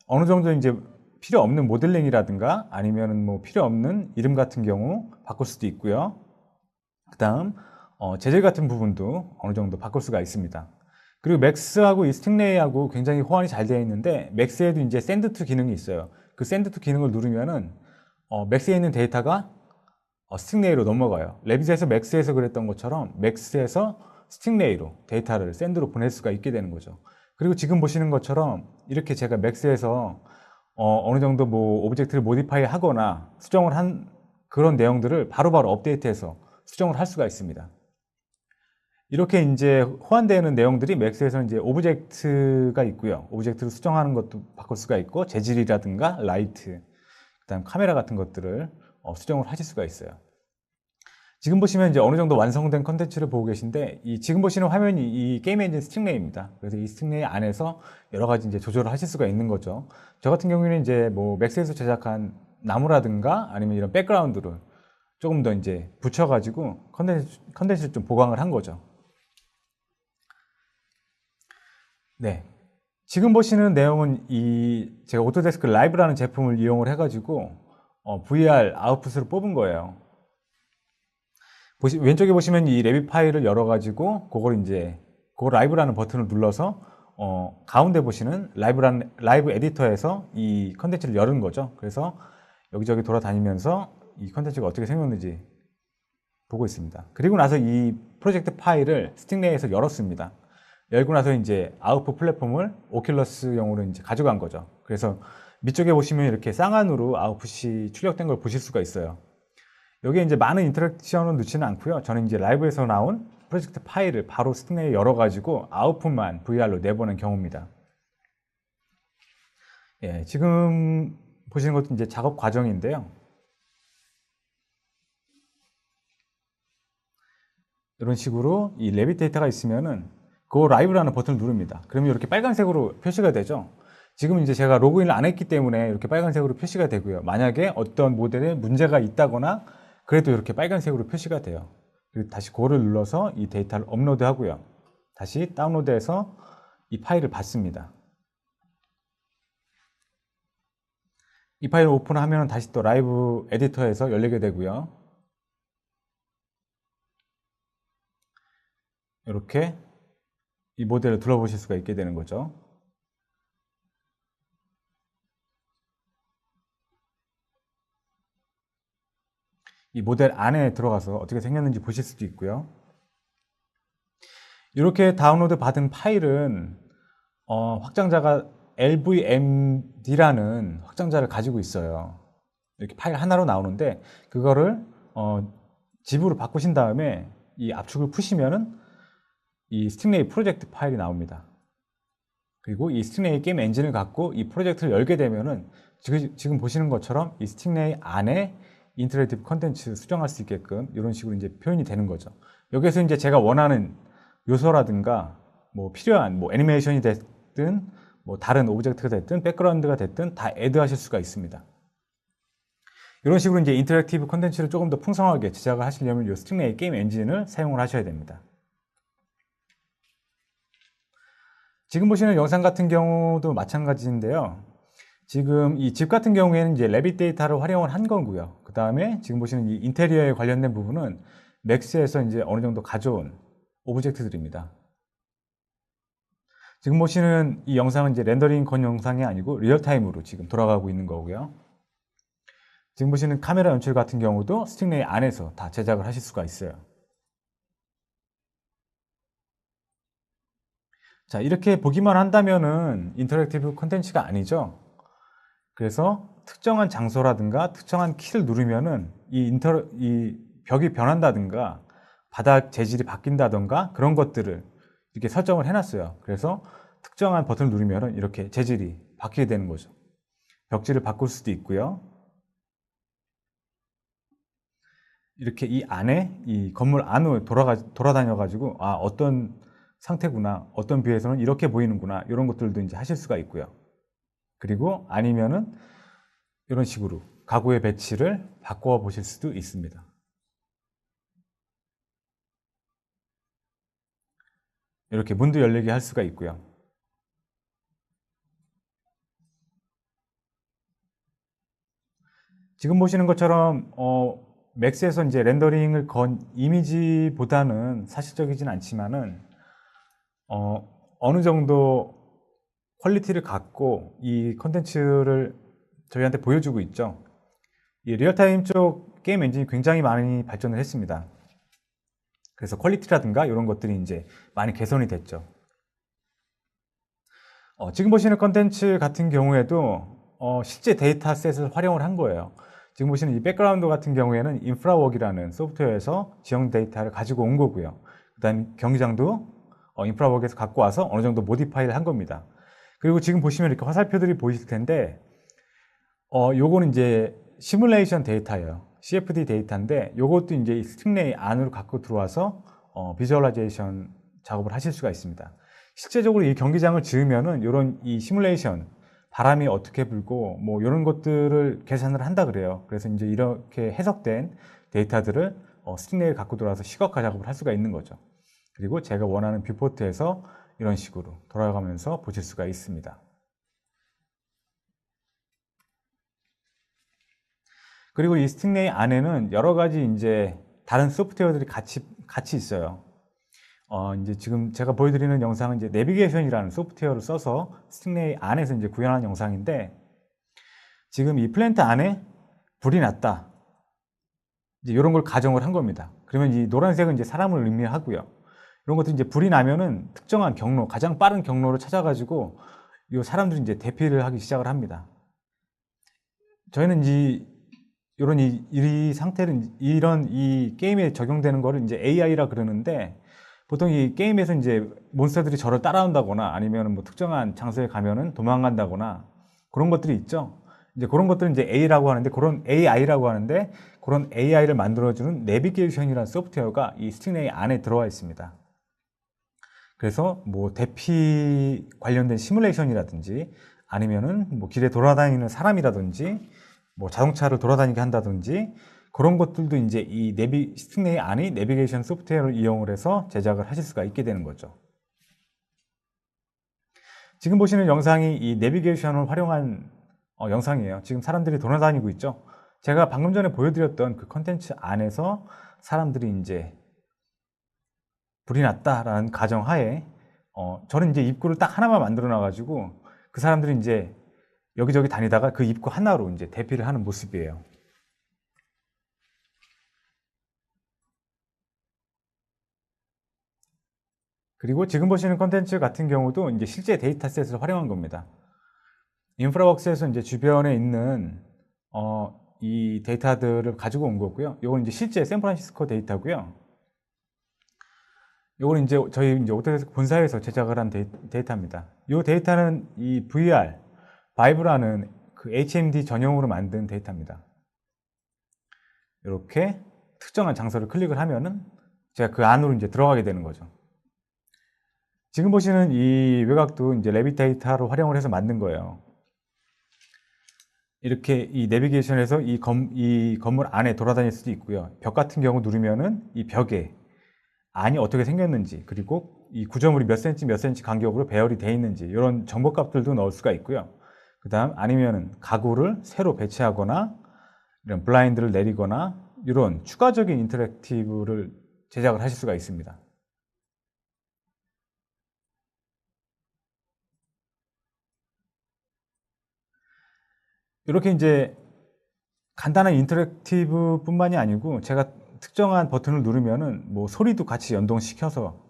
어느 정도 이제 필요 없는 모델링이라든가 아니면은 뭐 필요 없는 이름 같은 경우 바꿀 수도 있고요. 그다음 재질 같은 부분도 어느 정도 바꿀 수가 있습니다. 그리고 맥스하고 이 스팅레이하고 굉장히 호환이 잘 되어 있는데 맥스에도 이제 샌드 투 기능이 있어요. 그 샌드 투 기능을 누르면은 맥스에 있는 데이터가 스팅레이로 넘어가요. 레빗에서 맥스에서 그랬던 것처럼 맥스에서 스팅레이로 데이터를 샌드로 보낼 수가 있게 되는 거죠. 그리고 지금 보시는 것처럼 이렇게 제가 맥스에서 어느 정도 뭐 오브젝트를 모디파이 하거나 수정을 한 그런 내용들을 바로바로 업데이트해서 수정을 할 수가 있습니다. 이렇게 이제 호환되는 내용들이 맥스에서 이제 오브젝트가 있고요. 오브젝트를 수정하는 것도 바꿀 수가 있고 재질이라든가 라이트, 그다음 카메라 같은 것들을 수정을 하실 수가 있어요. 지금 보시면 이제 어느 정도 완성된 컨텐츠를 보고 계신데 지금 보시는 화면이 이 게임 엔진 스팅레이입니다. 그래서 이 스팅레이 안에서 여러 가지 이제 조절을 하실 수가 있는 거죠. 저 같은 경우에는 이제 뭐 맥스에서 제작한 나무라든가 아니면 이런 백그라운드를 조금 더 이제 붙여가지고 컨텐츠를 좀 보강을 한 거죠. 네. 지금 보시는 내용은 제가 오토데스크 라이브라는 제품을 이용을 해가지고 VR 아웃풋으로 뽑은 거예요. 왼쪽에 보시면 이 레빗 파일을 열어가지고 그거 라이브라는 버튼을 눌러서 가운데 보시는 라이브 에디터에서 이 컨텐츠를 열은 거죠. 그래서 여기저기 돌아다니면서 이 컨텐츠가 어떻게 생겼는지 보고 있습니다. 그리고 나서 이 프로젝트 파일을 스팅레이에서 열었습니다. 열고 나서 이제 아웃풋 플랫폼을 오큘러스용으로 이제 가져간 거죠. 그래서 밑쪽에 보시면 이렇게 쌍안으로 아웃풋이 출력된 걸 보실 수가 있어요. 여기에 이제 많은 인터랙션은 넣지는 않고요. 저는 이제 라이브에서 나온 프로젝트 파일을 바로 스팅레이에 열어가지고 아웃풋만 VR로 내보낸 경우입니다. 예, 지금 보시는 것도 이제 작업 과정인데요. 이런 식으로 이 레빗 데이터가 있으면은 그 라이브라는 버튼을 누릅니다. 그러면 이렇게 빨간색으로 표시가 되죠. 지금 이제 제가 로그인을 안 했기 때문에 이렇게 빨간색으로 표시가 되고요. 만약에 어떤 모델에 문제가 있다거나 그래도 이렇게 빨간색으로 표시가 돼요. 그리고 다시 그거를 눌러서 이 데이터를 업로드 하고요. 다시 다운로드해서 이 파일을 받습니다. 이 파일을 오픈하면 다시 또 라이브 에디터에서 열리게 되고요. 이렇게 이 모델을 둘러보실 수가 있게 되는 거죠. 이 모델 안에 들어가서 어떻게 생겼는지 보실 수도 있고요. 이렇게 다운로드 받은 파일은 확장자가 LVMD라는 확장자를 가지고 있어요. 이렇게 파일 하나로 나오는데 그거를 집으로 바꾸신 다음에 이 압축을 푸시면은 이 스팅레이 프로젝트 파일이 나옵니다. 그리고 이 스팅레이 게임 엔진을 갖고 이 프로젝트를 열게 되면은 지금 보시는 것처럼 이 스팅레이 안에 인터랙티브 컨텐츠 수정할 수 있게끔 이런 식으로 이제 표현이 되는 거죠. 여기서 이제 제가 원하는 요소라든가 뭐 필요한 뭐 애니메이션이 됐든 뭐 다른 오브젝트가 됐든 백그라운드가 됐든 다 애드하실 수가 있습니다. 이런 식으로 이제 인터랙티브 컨텐츠를 조금 더 풍성하게 제작을 하시려면 이 스팅레이 게임 엔진을 사용을 하셔야 됩니다. 지금 보시는 영상 같은 경우도 마찬가지인데요. 지금 이 집 같은 경우에는 이제 레빗 데이터를 활용을 한 거고요. 그 다음에 지금 보시는 이 인테리어에 관련된 부분은 맥스에서 이제 어느 정도 가져온 오브젝트들입니다. 지금 보시는 이 영상은 이제 렌더링 건 영상이 아니고 리얼타임으로 지금 돌아가고 있는 거고요. 지금 보시는 카메라 연출 같은 경우도 스팅레이 안에서 다 제작을 하실 수가 있어요. 자, 이렇게 보기만 한다면은 인터랙티브 콘텐츠가 아니죠. 그래서 특정한 장소라든가 특정한 키를 누르면은 이 벽이 변한다든가 바닥 재질이 바뀐다든가 그런 것들을 이렇게 설정을 해놨어요. 그래서 특정한 버튼을 누르면은 이렇게 재질이 바뀌게 되는 거죠. 벽지를 바꿀 수도 있고요. 이렇게 이 안에 이 건물 안으로 돌아다녀 가지고 어떤 상태구나, 어떤 뷰에서는 이렇게 보이는구나, 이런 것들도 이제 하실 수가 있고요. 그리고 아니면은 이런 식으로 가구의 배치를 바꿔 보실 수도 있습니다. 이렇게 문도 열리게 할 수가 있고요. 지금 보시는 것처럼 맥스에서 이제 렌더링을 건 이미지보다는 사실적이진 않지만은 어느 정도 퀄리티를 갖고 이 컨텐츠를 저희한테 보여주고 있죠. 이 리얼타임 쪽 게임 엔진이 굉장히 많이 발전을 했습니다. 그래서 퀄리티라든가 이런 것들이 이제 많이 개선이 됐죠. 지금 보시는 컨텐츠 같은 경우에도 실제 데이터셋을 활용을 한 거예요. 지금 보시는 이 백그라운드 같은 경우에는 인프라웍이라는 소프트웨어에서 지정 데이터를 가지고 온 거고요. 그 다음에 경기장도 인프라웍에서 갖고 와서 어느 정도 모디파이를 한 겁니다. 그리고 지금 보시면 이렇게 화살표들이 보이실 텐데 요거는 이제 시뮬레이션 데이터예요. CFD 데이터인데 요것도 이제 스팅레이 안으로 갖고 들어와서 비주얼라이제이션 작업을 하실 수가 있습니다. 실제적으로 이 경기장을 지으면은 이런 이 시뮬레이션 바람이 어떻게 불고 뭐 이런 것들을 계산을 한다 그래요. 그래서 이제 이렇게 해석된 데이터들을 스팅레이를 갖고 들어와서 시각화 작업을 할 수가 있는 거죠. 그리고 제가 원하는 뷰포트에서 이런 식으로 돌아가면서 보실 수가 있습니다. 그리고 이 스팅레이 안에는 여러 가지 이제 다른 소프트웨어들이 같이 있어요. 이제 지금 제가 보여드리는 영상은 이제 내비게이션이라는 소프트웨어를 써서 스팅레이 안에서 이제 구현한 영상인데 지금 이 플랜트 안에 불이 났다. 이제 이런 걸 가정을 한 겁니다. 그러면 이 노란색은 이제 사람을 의미하고요. 이런 것도 이제 불이 나면은 특정한 경로, 가장 빠른 경로를 찾아가지고 이 사람들이 이제 대피를 하기 시작을 합니다. 저희는 이런 이 상태를 이런 이 게임에 적용되는 거를 이제 AI라 그러는데 보통 이 게임에서 이제 몬스터들이 저를 따라온다거나 아니면 뭐 특정한 장소에 가면은 도망간다거나 그런 것들이 있죠. 이제 그런 것들은 이제 A라고 하는데 그런 AI라고 하는데 그런 AI를 만들어주는 내비게이션이라는 소프트웨어가 이 스팅레이 안에 들어와 있습니다. 그래서 뭐 대피 관련된 시뮬레이션이라든지 아니면은 뭐 길에 돌아다니는 사람이라든지 뭐 자동차를 돌아다니게 한다든지 그런 것들도 이제 이 스팅레이 안이 내비게이션 소프트웨어를 이용을 해서 제작을 하실 수가 있게 되는 거죠. 지금 보시는 영상이 이 내비게이션을 활용한 영상이에요. 지금 사람들이 돌아다니고 있죠. 제가 방금 전에 보여드렸던 그 컨텐츠 안에서 사람들이 이제 불이 났다라는 가정하에 저는 이제 입구를 딱 하나만 만들어 놔가지고 그 사람들이 이제 여기저기 다니다가 그 입구 하나로 이제 대피를 하는 모습이에요. 그리고 지금 보시는 컨텐츠 같은 경우도 이제 실제 데이터셋을 활용한 겁니다. 인프라웍스에서 이제 주변에 있는 이 데이터들을 가지고 온 거고요. 이건 이제 실제 샌프란시스코 데이터고요. 이건 이제 저희 이제 오토데스크 본사에서 제작을 한 데이터입니다. 이 데이터는 이 VR, 바이브라는 그 HMD 전용으로 만든 데이터입니다. 이렇게 특정한 장소를 클릭을 하면은 제가 그 안으로 이제 들어가게 되는 거죠. 지금 보시는 이 외곽도 이제 레빗 데이터로 활용을 해서 만든 거예요. 이렇게 이 내비게이션에서 이 건물 안에 돌아다닐 수도 있고요. 벽 같은 경우 누르면은 이 벽에 안이 어떻게 생겼는지 그리고 이 구조물이 몇 cm 간격으로 배열이 되어 있는지 이런 정보값들도 넣을 수가 있고요. 그 다음 아니면은 가구를 새로 배치하거나 이런 블라인드를 내리거나 이런 추가적인 인터랙티브를 제작을 하실 수가 있습니다. 이렇게 이제 간단한 인터랙티브 뿐만이 아니고 제가 특정한 버튼을 누르면은 뭐 소리도 같이 연동시켜서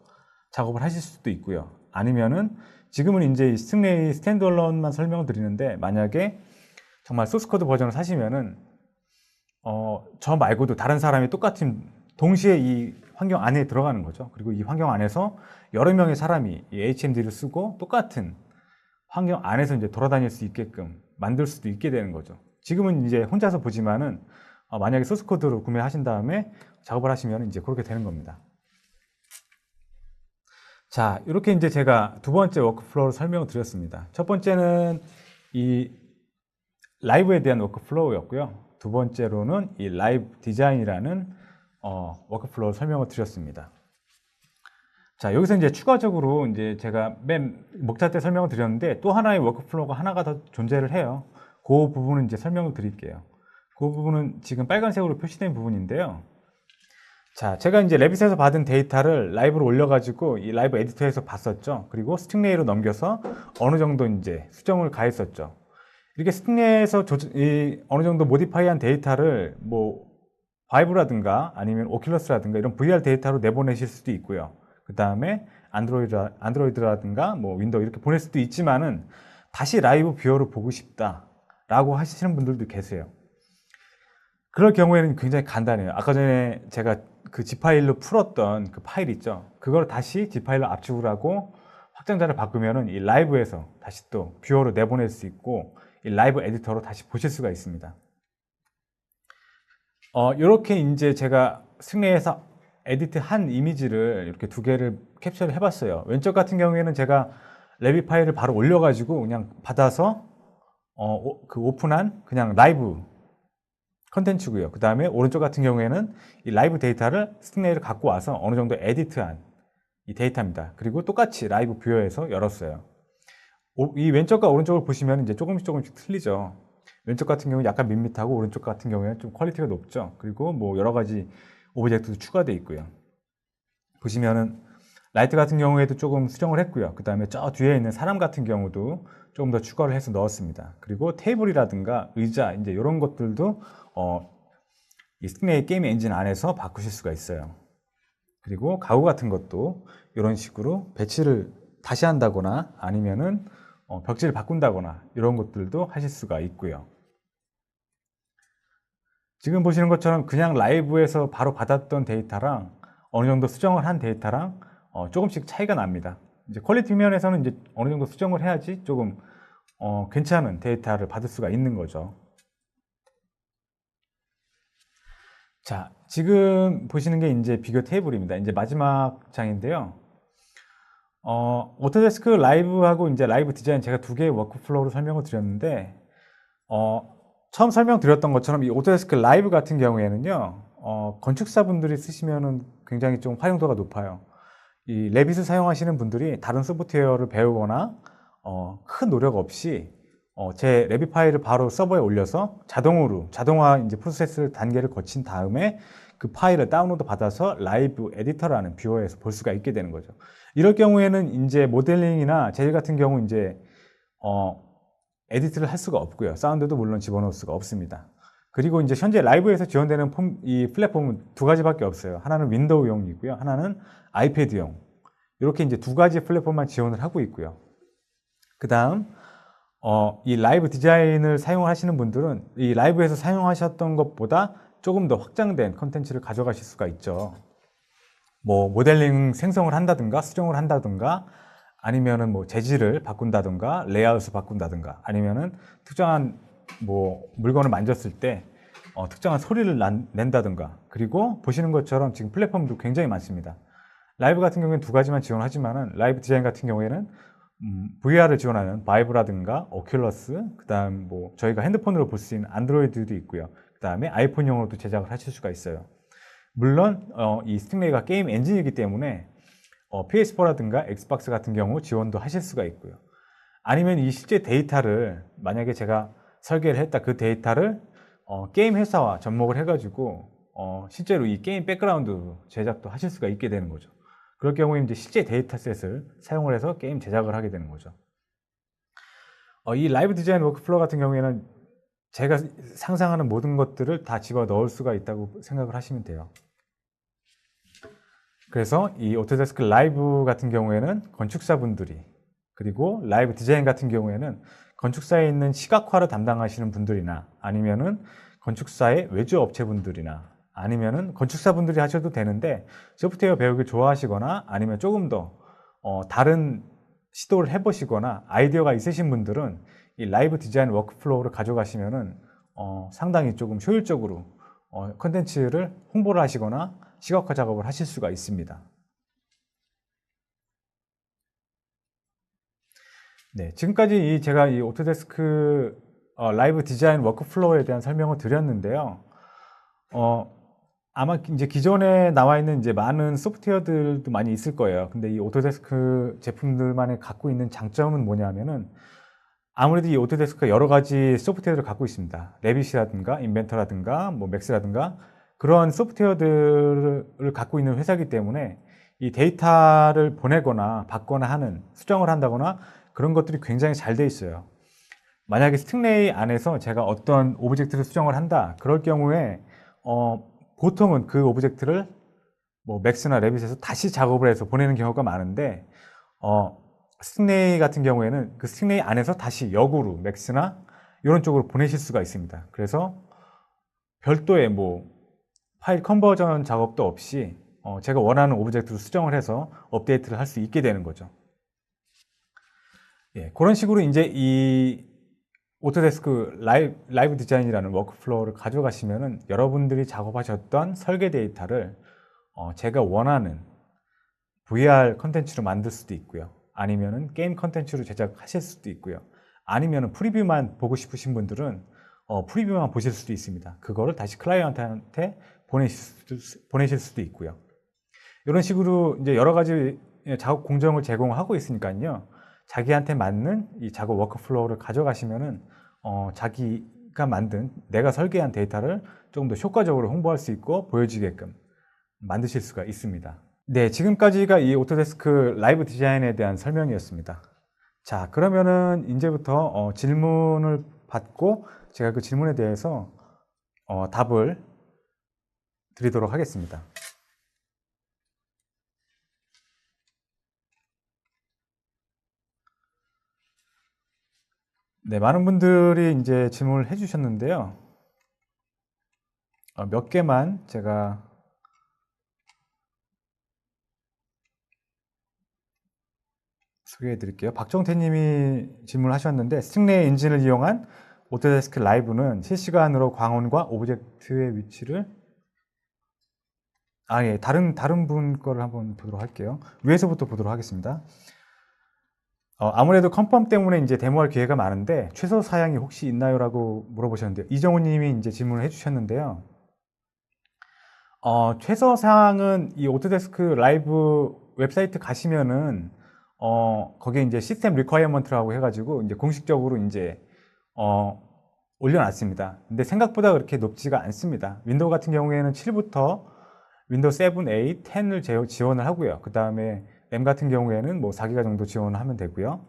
작업을 하실 수도 있고요. 아니면은 지금은 이제 스팅레이 스탠드얼론만 설명을 드리는데 만약에 정말 소스코드 버전을 사시면은 저 말고도 다른 사람이 똑같은 동시에 이 환경 안에 들어가는 거죠. 그리고 이 환경 안에서 여러 명의 사람이 이 HMD를 쓰고 똑같은 환경 안에서 이제 돌아다닐 수 있게끔 만들 수도 있게 되는 거죠. 지금은 이제 혼자서 보지만은 만약에 소스코드로 구매하신 다음에 작업을 하시면 이제 그렇게 되는 겁니다. 자, 이렇게 이제 제가 두 번째 워크플로우를 설명을 드렸습니다. 첫 번째는 이 라이브에 대한 워크플로우였고요. 두 번째로는 이 라이브 디자인이라는 워크플로우를 설명을 드렸습니다. 자, 여기서 이제 추가적으로 이제 제가 맨 목차 때 설명을 드렸는데 또 하나의 워크플로우가 하나가 더 존재를 해요. 그 부분은 이제 설명을 드릴게요. 그 부분은 지금 빨간색으로 표시된 부분인데요. 자, 제가 이제 레빗에서 받은 데이터를 라이브로 올려가지고 이 라이브 에디터에서 봤었죠. 그리고 스팅레이로 넘겨서 어느 정도 이제 수정을 가했었죠. 이렇게 스팅레이에서 어느 정도 모디파이한 데이터를 뭐 바이브라든가 아니면 오큘러스라든가 이런 VR 데이터로 내보내실 수도 있고요. 그 다음에 안드로이드라든가 뭐 윈도우 이렇게 보낼 수도 있지만은 다시 라이브 뷰어로 보고 싶다라고 하시는 분들도 계세요. 그럴 경우에는 굉장히 간단해요. 아까 전에 제가 그 zip 파일로 풀었던 그 파일 있죠. 그걸 다시 zip 파일로 압축을 하고 확장자를 바꾸면은 이 라이브에서 다시 또 뷰어로 내보낼 수 있고 이 라이브 에디터로 다시 보실 수가 있습니다. 이렇게 이제 제가 스팅레이에서 에디트한 이미지를 이렇게 두 개를 캡처를 해봤어요. 왼쪽 같은 경우에는 제가 레빗 파일을 바로 올려가지고 그냥 받아서 그 오픈한 그냥 라이브 컨텐츠고요. 그 다음에 오른쪽 같은 경우에는 이 라이브 데이터를 스팅레이를 갖고 와서 어느 정도 에디트한 이 데이터입니다. 그리고 똑같이 라이브 뷰어에서 열었어요. 이 왼쪽과 오른쪽을 보시면 이제 조금씩 틀리죠. 왼쪽 같은 경우는 약간 밋밋하고 오른쪽 같은 경우에는 좀 퀄리티가 높죠. 그리고 뭐 여러 가지 오브젝트도 추가되어 있고요. 보시면은 라이트 같은 경우에도 조금 수정을 했고요. 그 다음에 저 뒤에 있는 사람 같은 경우도 조금 더 추가를 해서 넣었습니다. 그리고 테이블이라든가 의자 이제 이런 것들도 이 스틱레이 게임 엔진 안에서 바꾸실 수가 있어요. 그리고 가구 같은 것도 이런 식으로 배치를 다시 한다거나 아니면은 벽지를 바꾼다거나 이런 것들도 하실 수가 있고요. 지금 보시는 것처럼 그냥 라이브에서 바로 받았던 데이터랑 어느 정도 수정을 한 데이터랑 조금씩 차이가 납니다. 이제 퀄리티 면에서는 이제 어느 정도 수정을 해야지 조금 괜찮은 데이터를 받을 수가 있는 거죠. 자, 지금 보시는 게 이제 비교 테이블입니다. 이제 마지막 장인데요. 오토데스크 라이브하고 이제 라이브 디자인 제가 두 개의 워크플로우로 설명을 드렸는데, 처음 설명드렸던 것처럼 이 오토데스크 라이브 같은 경우에는요, 건축사분들이 쓰시면은 굉장히 좀 활용도가 높아요. 이 레빗을 사용하시는 분들이 다른 소프트웨어를 배우거나 큰 노력 없이 제 레빗 파일을 바로 서버에 올려서 자동화 이제 프로세스 단계를 거친 다음에 그 파일을 다운로드 받아서 라이브 에디터라는 뷰어에서 볼 수가 있게 되는 거죠. 이럴 경우에는 이제 모델링이나 재질 같은 경우 이제 에디트를 할 수가 없고요. 사운드도 물론 집어넣을 수가 없습니다. 그리고 이제 현재 라이브에서 지원되는 이 플랫폼은 두 가지밖에 없어요. 하나는 윈도우용이고요. 하나는 아이패드용. 이렇게 이제 두 가지 플랫폼만 지원을 하고 있고요. 그 다음, 이 라이브 디자인을 사용하시는 분들은 이 라이브에서 사용하셨던 것보다 조금 더 확장된 컨텐츠를 가져가실 수가 있죠. 뭐 모델링 생성을 한다든가 수정을 한다든가 아니면은 뭐 재질을 바꾼다든가 레이아웃을 바꾼다든가 아니면은 특정한 뭐 물건을 만졌을 때 특정한 소리를 낸다든가. 그리고 보시는 것처럼 지금 플랫폼도 굉장히 많습니다. 라이브 같은 경우에는 두 가지만 지원하지만은 라이브 디자인 같은 경우에는 VR을 지원하는 바이브라든가 오큘러스, 그 다음 뭐 저희가 핸드폰으로 볼 수 있는 안드로이드도 있고요. 그 다음에 아이폰용으로도 제작을 하실 수가 있어요. 물론 이 스틱레이가 게임 엔진이기 때문에 PS4라든가 엑스박스 같은 경우 지원도 하실 수가 있고요. 아니면 이 실제 데이터를 만약에 제가 설계를 했다, 그 데이터를 게임 회사와 접목을 해가지고 실제로 이 게임 백그라운드 제작도 하실 수가 있게 되는 거죠. 그럴 경우에 이제 실제 데이터셋을 사용을 해서 게임 제작을 하게 되는 거죠. 이 라이브 디자인 워크플로우 같은 경우에는 제가 상상하는 모든 것들을 다 집어 넣을 수가 있다고 생각을 하시면 돼요. 그래서 이 오토데스크 라이브 같은 경우에는 건축사분들이, 그리고 라이브 디자인 같은 경우에는 건축사에 있는 시각화를 담당하시는 분들이나 아니면은 건축사의 외주 업체분들이나 아니면은 건축사분들이 하셔도 되는데 소프트웨어 배우기 좋아하시거나 아니면 조금 더 다른 시도를 해보시거나 아이디어가 있으신 분들은 이 라이브 디자인 워크플로우를 가져가시면은 상당히 조금 효율적으로 컨텐츠를 홍보를 하시거나 시각화 작업을 하실 수가 있습니다. 네, 지금까지 제가 이 오토데스크 라이브 디자인 워크플로우에 대한 설명을 드렸는데요. 아마 이제 기존에 나와 있는 이제 많은 소프트웨어들도 많이 있을 거예요. 근데 이 오토데스크 제품들만이 갖고 있는 장점은 뭐냐면은 아무래도 이 오토데스크가 여러 가지 소프트웨어를 갖고 있습니다. 레빗이라든가 인벤터라든가 뭐 맥스라든가 그런 소프트웨어들을 갖고 있는 회사이기 때문에 이 데이터를 보내거나 받거나 하는 수정을 한다거나 그런 것들이 굉장히 잘 돼 있어요. 만약에 스틱레이 안에서 제가 어떤 오브젝트를 수정을 한다 그럴 경우에 보통은 그 오브젝트를 뭐 맥스나 레빗에서 다시 작업을 해서 보내는 경우가 많은데 스틱레이 같은 경우에는 그 스틱레이 안에서 다시 역으로 맥스나 이런 쪽으로 보내실 수가 있습니다. 그래서 별도의 뭐 파일 컨버전 작업도 없이 제가 원하는 오브젝트를 수정을 해서 업데이트를 할 수 있게 되는 거죠. 예, 그런 식으로 이제 이 오토데스크 라이브 디자인이라는 워크플로우를 가져가시면은 여러분들이 작업하셨던 설계 데이터를 제가 원하는 VR 컨텐츠로 만들 수도 있고요. 아니면은 게임 컨텐츠로 제작하실 수도 있고요. 아니면은 프리뷰만 보고 싶으신 분들은 프리뷰만 보실 수도 있습니다. 그거를 다시 클라이언트한테 보내실 수도 있고요. 이런 식으로 이제 여러 가지 작업 공정을 제공하고 있으니까요. 자기한테 맞는 이 작업 워크플로우를 가져가시면은 자기가 만든 내가 설계한 데이터를 조금 더 효과적으로 홍보할 수 있고 보여지게끔 만드실 수가 있습니다. 네, 지금까지가 이 오토데스크 라이브 디자인에 대한 설명이었습니다. 자, 그러면은 이제부터 질문을 받고 제가 그 질문에 대해서 답을 드리도록 하겠습니다. 네, 많은 분들이 이제 질문을 해주셨는데요. 몇 개만 제가 소개해 드릴게요. 박정태 님이 질문하셨는데, 스팅레이 엔진을 이용한 오토데스크 라이브는 실시간으로 광원과 오브젝트의 위치를 예, 다른 분 거를 한번 보도록 할게요. 위에서부터 보도록 하겠습니다. 아무래도 컨펌 때문에 이제 데모할 기회가 많은데 최소 사양이 혹시 있나요? 라고 물어보셨는데요. 이정우 님이 이제 질문을 해주셨는데요. 최소 사양은 이 오토데스크 라이브 웹사이트 가시면은 거기에 이제 시스템 리퀘어먼트라고 해가지고 이제 공식적으로 이제 올려놨습니다. 근데 생각보다 그렇게 높지가 않습니다. 윈도우 같은 경우에는 7부터 윈도우 7, 8, 10을 지원을 하고요. 그 다음에 램 같은 경우에는 뭐 4기가 정도 지원을 하면 되고요.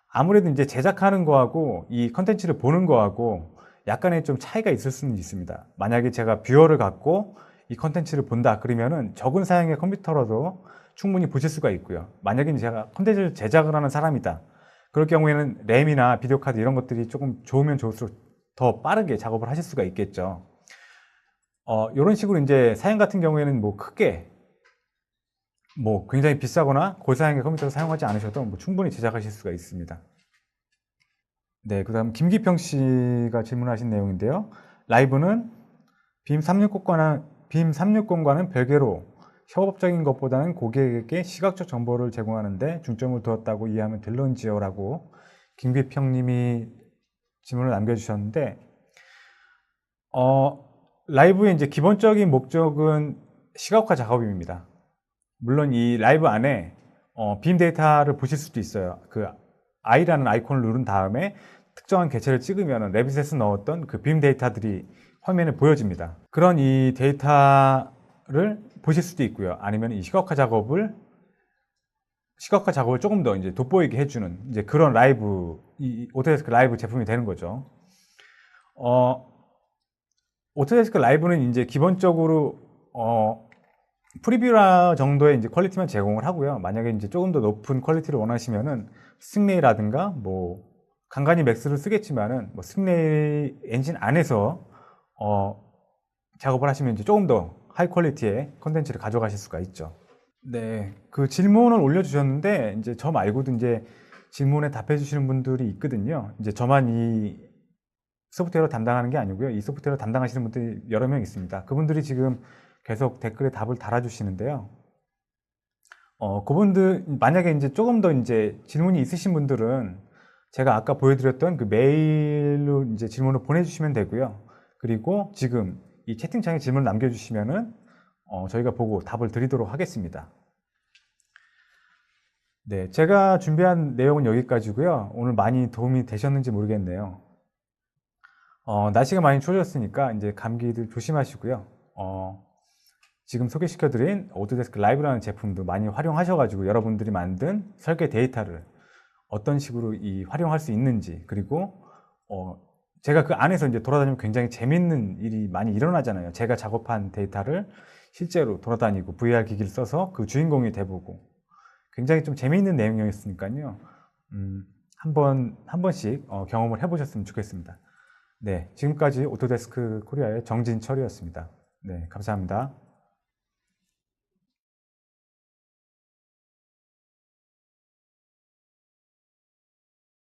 아무래도 이제 제작하는 거하고 이 컨텐츠를 보는 거하고 약간의 좀 차이가 있을 수는 있습니다. 만약에 제가 뷰어를 갖고 이 컨텐츠를 본다 그러면은 적은 사양의 컴퓨터로도 충분히 보실 수가 있고요. 만약에 제가 컨텐츠를 제작을 하는 사람이다. 그럴 경우에는 램이나 비디오 카드 이런 것들이 조금 좋으면 좋을수록 더 빠르게 작업을 하실 수가 있겠죠. 이런 식으로 이제 사양 같은 경우에는 뭐 크게 뭐 굉장히 비싸거나 고사양의 컴퓨터를 사용하지 않으셔도 뭐 충분히 제작하실 수가 있습니다. 네, 그 다음 김기평 씨가 질문하신 내용인데요. 라이브는 빔360과는 별개로 협업적인 것보다는 고객에게 시각적 정보를 제공하는데 중점을 두었다고 이해하면 될런지요? 라고 김기평 님이 질문을 남겨주셨는데 라이브의 이제 기본적인 목적은 시각화 작업입니다. 물론 이 라이브 안에 빔 데이터를 보실 수도 있어요. 그 I라는 아이콘을 누른 다음에 특정한 개체를 찍으면 레빗에서 넣었던 그 빔 데이터들이 화면에 보여집니다. 그런 이 데이터를 보실 수도 있고요. 아니면 이 시각화 작업을 조금 더 이제 돋보이게 해주는 이제 그런 이 오토데스크 라이브 제품이 되는 거죠. 오토데스크 라이브는 이제 기본적으로 프리뷰라 정도의 이제 퀄리티만 제공을 하고요. 만약에 이제 조금 더 높은 퀄리티를 원하시면은 스팅레이라든가 뭐 간간히 맥스를 쓰겠지만은 뭐 스팅레이 엔진 안에서 작업을 하시면 이제 조금 더 하이 퀄리티의 컨텐츠를 가져가실 수가 있죠. 네, 그 질문을 올려주셨는데 이제 저 말고도 이제 질문에 답해 주시는 분들이 있거든요. 이제 저만 이 소프트웨어 담당하는 게 아니고요. 이 소프트웨어 담당하시는 분들이 여러 명 있습니다. 그분들이 지금 계속 댓글에 답을 달아주시는데요. 그분들 만약에 이제 조금 더 이제 질문이 있으신 분들은 제가 아까 보여드렸던 그 메일로 이제 질문을 보내주시면 되고요. 그리고 지금 이 채팅창에 질문을 남겨주시면은 저희가 보고 답을 드리도록 하겠습니다. 네, 제가 준비한 내용은 여기까지고요. 오늘 많이 도움이 되셨는지 모르겠네요. 날씨가 많이 추워졌으니까 이제 감기들 조심하시고요. 지금 소개시켜드린 오토데스크 라이브라는 제품도 많이 활용하셔가지고 여러분들이 만든 설계 데이터를 어떤 식으로 활용할 수 있는지, 그리고 제가 그 안에서 이제 돌아다니면 굉장히 재밌는 일이 많이 일어나잖아요. 제가 작업한 데이터를 실제로 돌아다니고 VR 기기를 써서 그 주인공이 돼보고 굉장히 좀 재미있는 내용이었으니까요. 한 번씩 경험을 해보셨으면 좋겠습니다. 네, 지금까지 오토데스크 코리아의 정진철이었습니다. 네, 감사합니다.